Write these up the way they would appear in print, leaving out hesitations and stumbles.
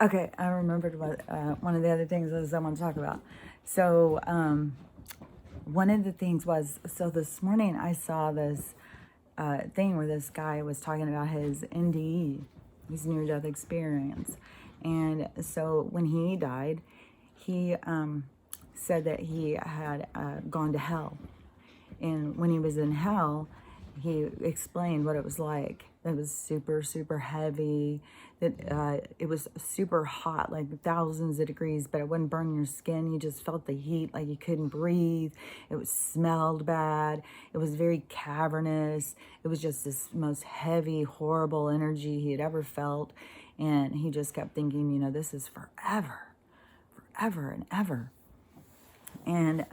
Okay, I remembered what one of the other things was I want to talk about. So, one of the things was, so this morning I saw this thing where this guy was talking about his NDE, his near-death experience. And so when he died, he said that he had gone to hell. And when he was in hell, he explained what it was like. It was super, super heavy. That it was super hot, like thousands of degrees, but it wouldn't burn your skin. You just felt the heat, like you couldn't breathe. It was smelled bad. It was very cavernous. It was just this most heavy, horrible energy he had ever felt. And he just kept thinking, this is forever, forever and ever. And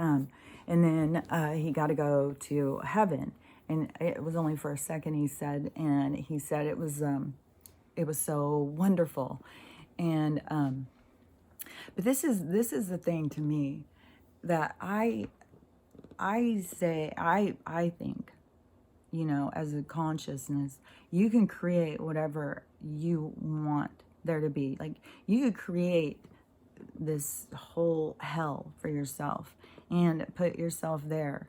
then he got to go to heaven, and it was only for a second, he said, and he said it was so wonderful. And but this is the thing to me that I think, as a consciousness, you can create whatever you want there to be. Like, you could create this whole hell for yourself and put yourself there,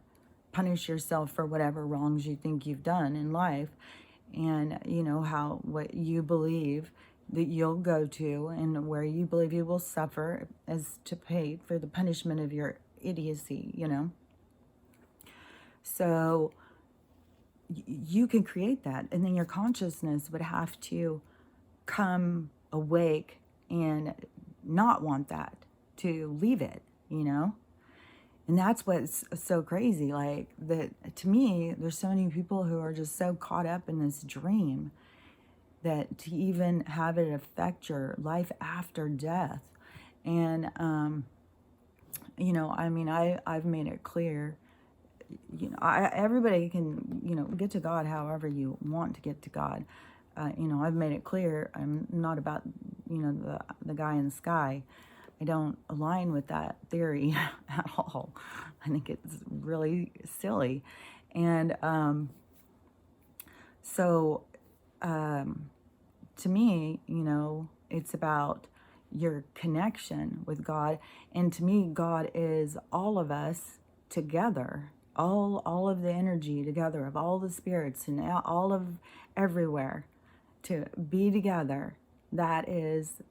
punish yourself for whatever wrongs you think you've done in life, and what you believe that you'll go to and where you believe you will suffer as to pay for the punishment of your idiocy. So you can create that, and then your consciousness would have to come awake and not want that, to leave it, and that's what's so crazy. Like, that to me, there's so many people who are just so caught up in this dream that to even have it affect your life after death. And I've made it clear, everybody can get to God however you want to get to God. I've made it clear I'm not about the guy in the sky. I don't align with that theory at all. I think it's really silly. And so to me, it's about your connection with God. And to me, God is all of us together, all of the energy together of all the spirits and all of everywhere to be together. That is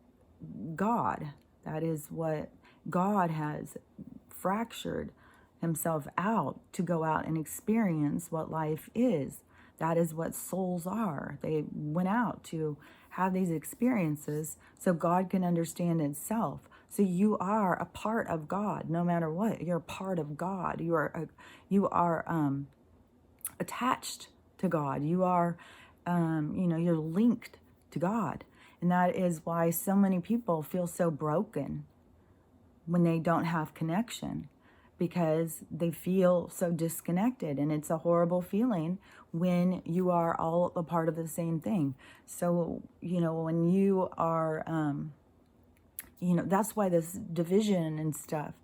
God. That is what God has fractured himself out to go out and experience what life is. That is what souls are. They went out to have these experiences so God can understand itself. So you are a part of God, no matter what. You're a part of God. You are attached to God. You are, you're linked to God. And that is why so many people feel so broken when they don't have connection, because they feel so disconnected. And it's a horrible feeling when you are all a part of the same thing. So, when you are, that's why this division and stuff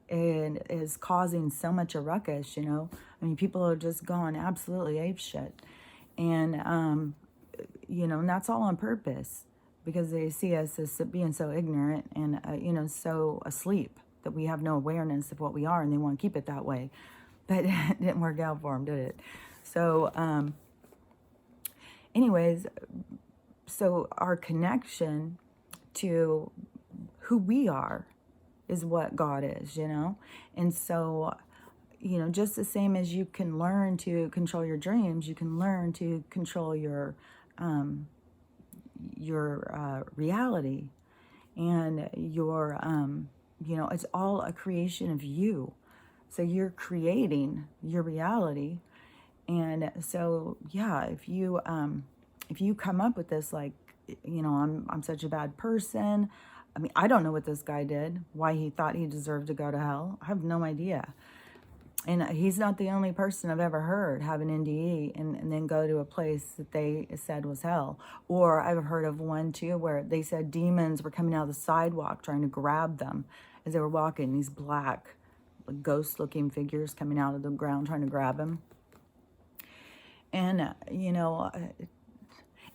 is causing so much a ruckus, people are just gone absolutely apeshit. And, and that's all on purpose, because they see us as being so ignorant and, so asleep that we have no awareness of what we are, and they want to keep it that way. But it didn't work out for them, did it? So, anyways, so our connection to who we are is what God is, And so, just the same as you can learn to control your dreams, you can learn to control your reality, and it's all a creation of you. So you're creating your reality. And so, yeah, if you come up with this, like, I'm such a bad person. I mean, I don't know what this guy did, why he thought he deserved to go to hell. I have no idea. And he's not the only person I've ever heard have an NDE and then go to a place that they said was hell. Or I've heard of one, too, where they said demons were coming out of the sidewalk trying to grab them as they were walking. These black, ghost-looking figures coming out of the ground trying to grab them. And,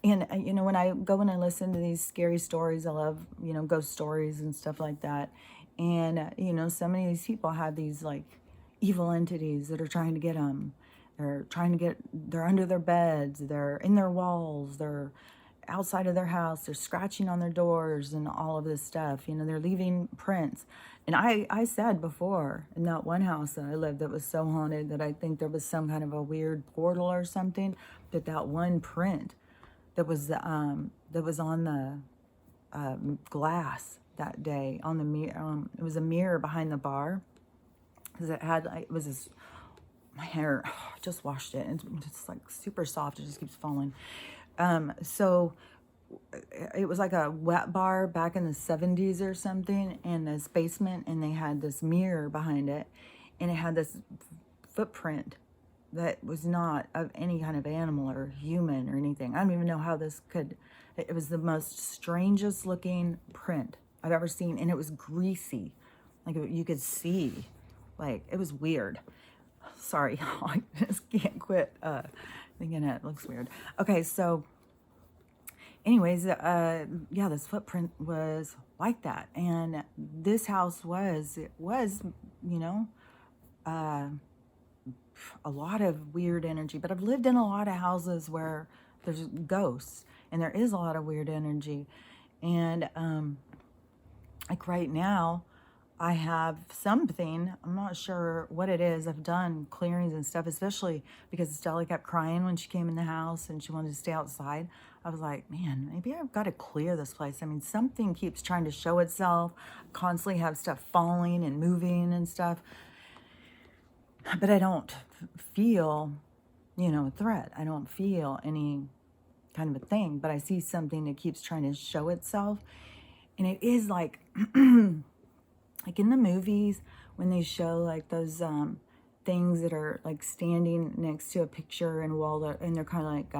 And, when I go and I listen to these scary stories, I love, ghost stories and stuff like that. And, so many of these people have these like evil entities that are trying to get them. They're under their beds, they're in their walls, they're outside of their house, they're scratching on their doors and all of this stuff. They're leaving prints. And I said before, in that one house that I lived that was so haunted that I think there was some kind of a weird portal or something, that one print that was on the glass that day on the mirror. It was a mirror behind the bar, because it was this. My hair, I just washed it, and it's like super soft. It just keeps falling. So it was like a wet bar back in the 70s or something, in this basement, and they had this mirror behind it, and it had this footprint that was not of any kind of animal or human or anything. I don't even know how this could. It was the most strangest looking print I've ever seen, and it was greasy, like you could see, like it was weird. Sorry, I just can't quit thinking it looks weird. Okay, so anyways, this footprint was like that, and this house was a lot of weird energy. But I've lived in a lot of houses where there's ghosts, and there is a lot of weird energy, and like right now, I have something, I'm not sure what it is. I've done clearings and stuff, especially because Stella kept crying when she came in the house and she wanted to stay outside. I was like, man, maybe I've got to clear this place. I mean, something keeps trying to show itself, constantly have stuff falling and moving and stuff. But I don't feel, a threat. I don't feel any kind of a thing, but I see something that keeps trying to show itself. And it is like, like in the movies, when they show like those things that are like standing next to a picture and wall, and they're kind of like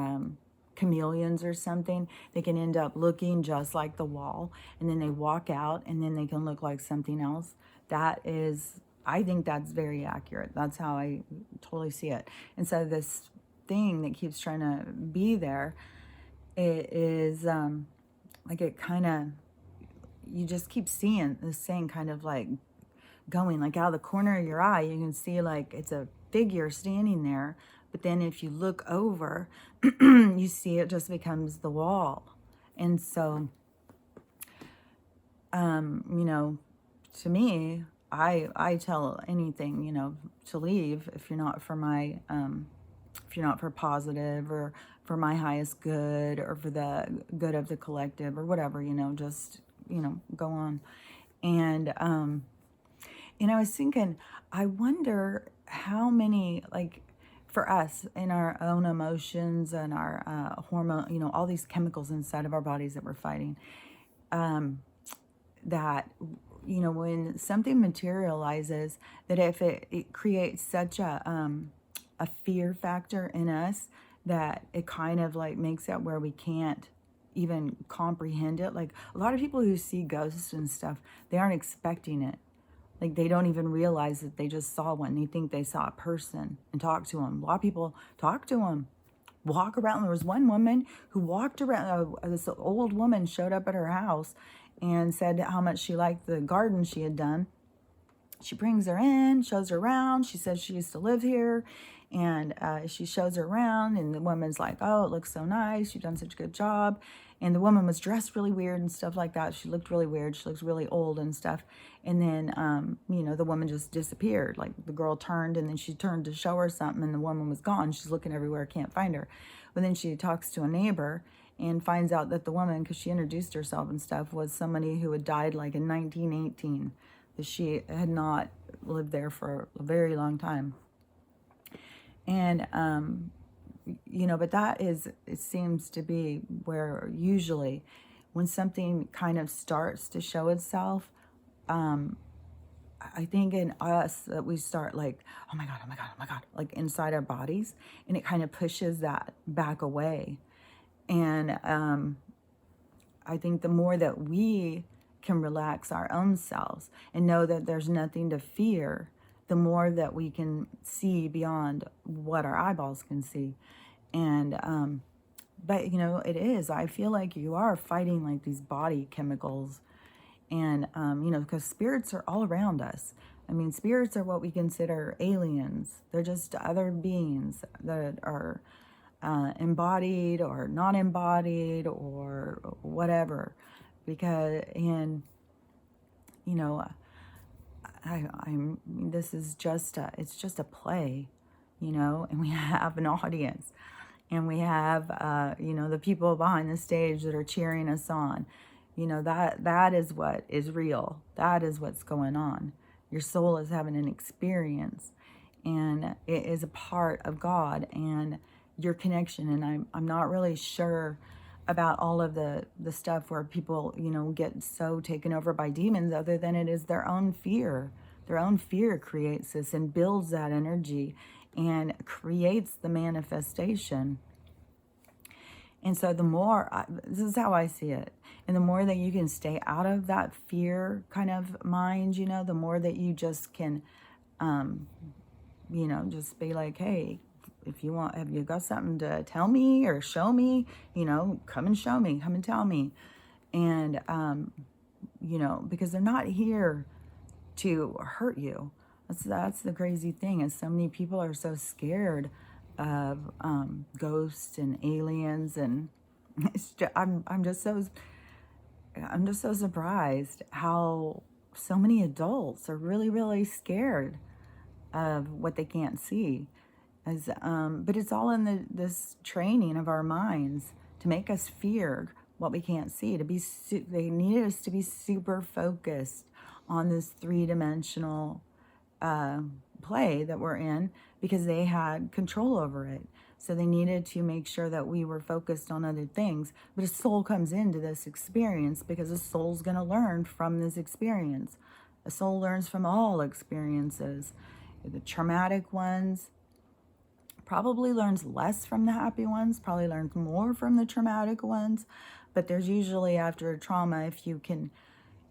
chameleons or something, they can end up looking just like the wall, and then they walk out and then they can look like something else. I think that's very accurate. That's how I totally see it. And so this thing that keeps trying to be there, it is like it kind of, you just keep seeing this thing kind of like going, like out of the corner of your eye, you can see like it's a figure standing there. But then if you look over, you see it just becomes the wall. And so, to me, I tell anything, to leave if you're not for my, if you're not for positive or for my highest good or for the good of the collective or whatever, just, go on. And, I was thinking, I wonder how many, like, for us in our own emotions and our hormone, all these chemicals inside of our bodies that we're fighting, that, when something materializes, that if it creates such a fear factor in us that it kind of like makes it where we can't even comprehend it. Like a lot of people who see ghosts and stuff, they aren't expecting it. Like they don't even realize that they just saw one. They think they saw a person and talk to them. A lot of people talk to them, walk around. There was one woman who walked around. This old woman showed up at her house and said how much she liked the garden she had done. She brings her in, shows her around. She says she used to live here. And she shows her around, and the woman's like, oh, it looks so nice. You've done such a good job. And the woman was dressed really weird and stuff like that. She looked really weird. She looks really old and stuff. And then, the woman just disappeared. Like the girl turned, and then she turned to show her something, and the woman was gone. She's looking everywhere, can't find her. But then she talks to a neighbor and finds out that the woman, because she introduced herself and stuff, was somebody who had died like in 1918. That she had not lived there for a very long time. And, but that is, it seems to be where usually when something kind of starts to show itself, I think in us that we start like, oh my God, oh my God, oh my God, like inside our bodies, and it kind of pushes that back away. And I think the more that we can relax our own selves and know that there's nothing to fear, the more that we can see beyond what our eyeballs can see. And but you know, it is. I feel like you are fighting like these body chemicals, and you know, because spirits are all around us. I mean, spirits are what we consider aliens. They're just other beings that are embodied or not embodied or whatever. Because, and you know, I'm. This is just it's just a play, you know, and we have an audience, and we have you know, the people behind the stage that are cheering us on. You know, that is what is real. That is what's going on. Your soul is having an experience, and it is a part of God and your connection. And I'm not really sure about all of the stuff where people, you know, get so taken over by demons, other than it is their own fear. Their own fear creates this and builds that energy and creates the manifestation. And so the more, this is how I see it. And the more that you can stay out of that fear kind of mind, you know, the more that you just can, you know, just be like, hey, if you want, have you got something to tell me or show me, you know, come and show me, come and tell me. And, you know, because they're not here to hurt you. That's the crazy thing, is so many people are so scared of ghosts and aliens, and I'm just so surprised how so many adults are really scared of what they can't see. As but it's all in this training of our minds to make us fear what we can't see. They needed us to be super focused on this three-dimensional play that we're in, because they had control over it. So they needed to make sure that we were focused on other things. But a soul comes into this experience because a soul's going to learn from this experience. A soul learns from all experiences. The traumatic ones probably learns less from the happy ones, probably learns more from the traumatic ones. But there's usually, after a trauma, if you can,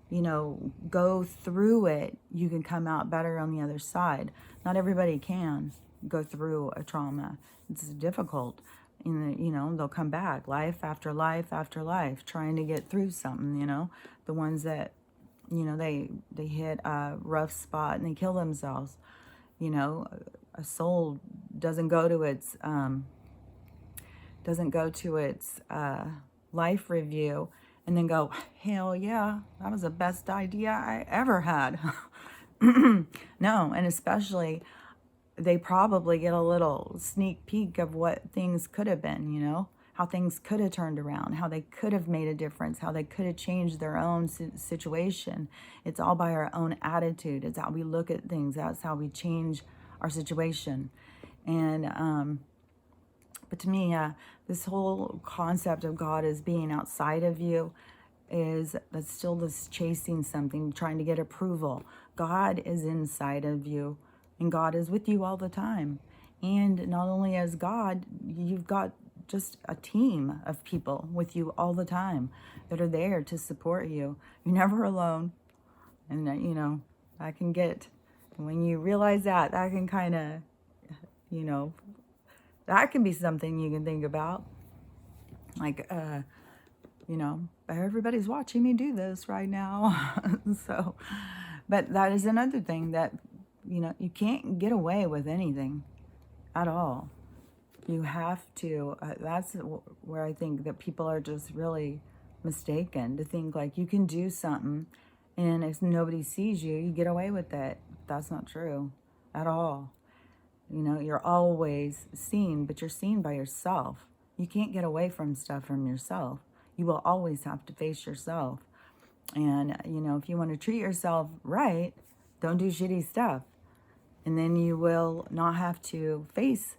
you know, go through it, you can come out better on the other side. Not everybody can go through a trauma. It's difficult. You know, they'll come back life after life after life, trying to get through something, you know. The ones that, you know, they hit a rough spot and they kill themselves. You know, a soul doesn't go to its life review and then go, hell yeah, that was the best idea I ever had. No, and especially they probably get a little sneak peek of what things could have been, you know, how things could have turned around, how they could have made a difference, how they could have changed their own situation. It's all by our own attitude. It's how we look at things. That's how we change our situation. And but to me, this whole concept of God as being outside of you that's still this chasing something, trying to get approval. God is inside of you, and God is with you all the time. And not only as God, you've got just a team of people with you all the time that are there to support you. You're never alone. And, you know, that can get, when you realize that can kind of, you know, that can be something you can think about. Like, you know, everybody's watching me do this right now. So, but that is another thing that, you know, you can't get away with anything at all. You have to, that's where I think that people are just really mistaken, to think like you can do something and if nobody sees you, you get away with it. That's not true at all. You know, you're always seen, but you're seen by yourself. You can't get away from stuff from yourself. You will always have to face yourself. And, you know, if you want to treat yourself right, don't do shitty stuff. And then you will not have to face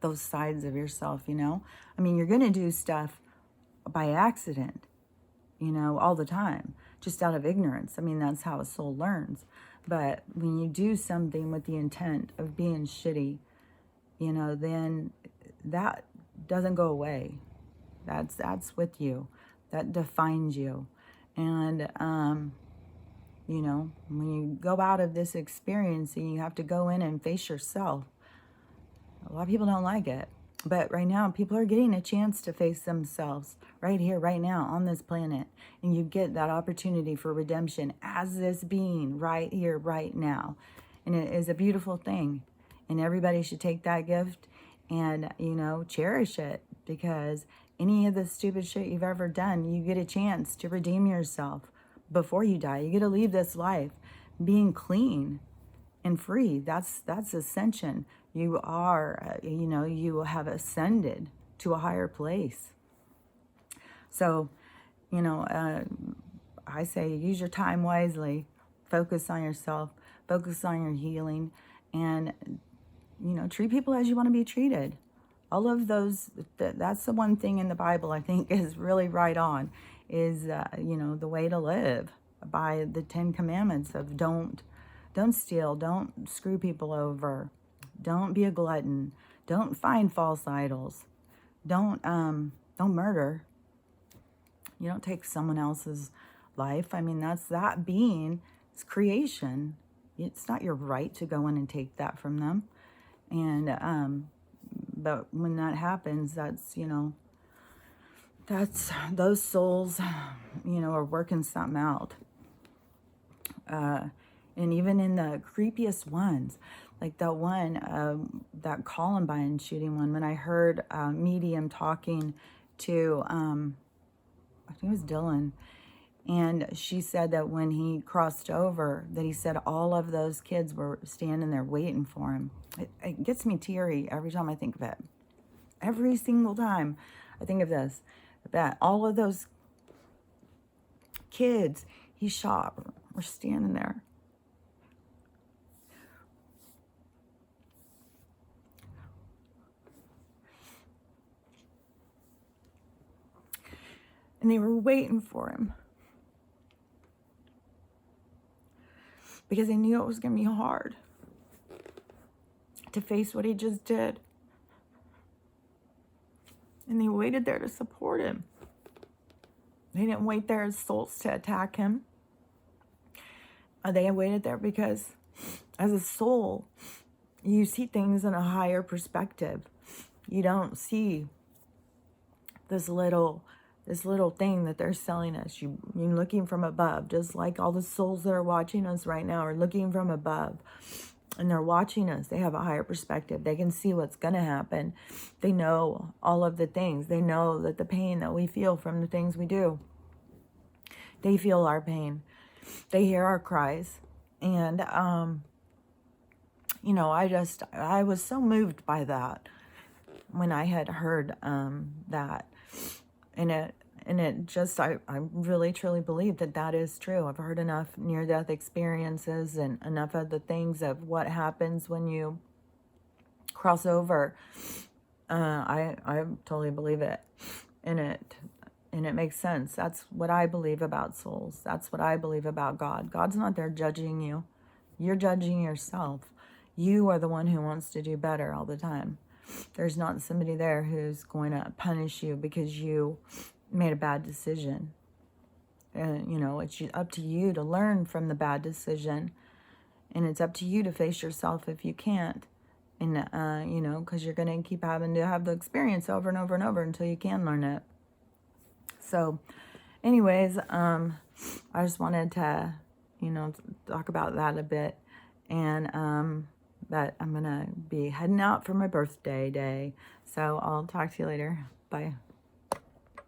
those sides of yourself, you know. I mean, you're going to do stuff by accident, you know, all the time, just out of ignorance. I mean, that's how a soul learns. But when you do something with the intent of being shitty, you know, then that doesn't go away. That's with you. That defines you. And, you know, when you go out of this experience and you have to go in and face yourself, a lot of people don't like it. But right now, people are getting a chance to face themselves right here, right now, on this planet. And you get that opportunity for redemption as this being right here, right now. And it is a beautiful thing. And everybody should take that gift and, cherish it. Because any of the stupid shit you've ever done, you get a chance to redeem yourself before you die. You get to leave this life being clean and free. That's ascension. You are, you have ascended to a higher place. So, I say use your time wisely, focus on yourself, focus on your healing, and, treat people as you want to be treated. All of those, that's the one thing in the Bible I think is really right on, is, the way to live by the 10 Commandments of don't steal, don't screw people over, don't be a glutton, don't find false idols, don't murder. You don't take someone else's life. I mean, that being, it's creation. It's not your right to go in and take that from them. And but when that happens, that's those souls, are working something out. And even in the creepiest ones, like that one, that Columbine shooting one, when I heard a medium talking to, I think it was Dylan, and she said that when he crossed over, that he said all of those kids were standing there waiting for him. It gets me teary every time I think of it. Every single time I think of this, that all of those kids he shot were standing there. And they were waiting for him. Because they knew it was going to be hard to face what he just did. And they waited there to support him. They didn't wait there as souls to attack him. They waited there because as a soul, you see things in a higher perspective. You don't see this little thing that they're selling us. You're looking from above, just like all the souls that are watching us right now are looking from above. And they're watching us. They have a higher perspective. They can see what's going to happen. They know all of the things. They know that the pain that we feel from the things we do. They feel our pain. They hear our cries. And, I was so moved by that when I had heard that. And it just, I really truly believe that is true. I've heard enough near-death experiences and enough of the things of what happens when you cross over. I totally believe it. And it makes sense. That's what I believe about souls. That's what I believe about God. God's not there judging you. You're judging yourself. You are the one who wants to do better all the time. There's not somebody there who's going to punish you because you made a bad decision. And, it's up to you to learn from the bad decision. And it's up to you to face yourself if you can't. And, because you're going to keep having to have the experience over and over and over until you can learn it. So, anyways, I just wanted to, talk about that a bit. And, that I'm going to be heading out for my birthday day. So I'll talk to you later. Bye.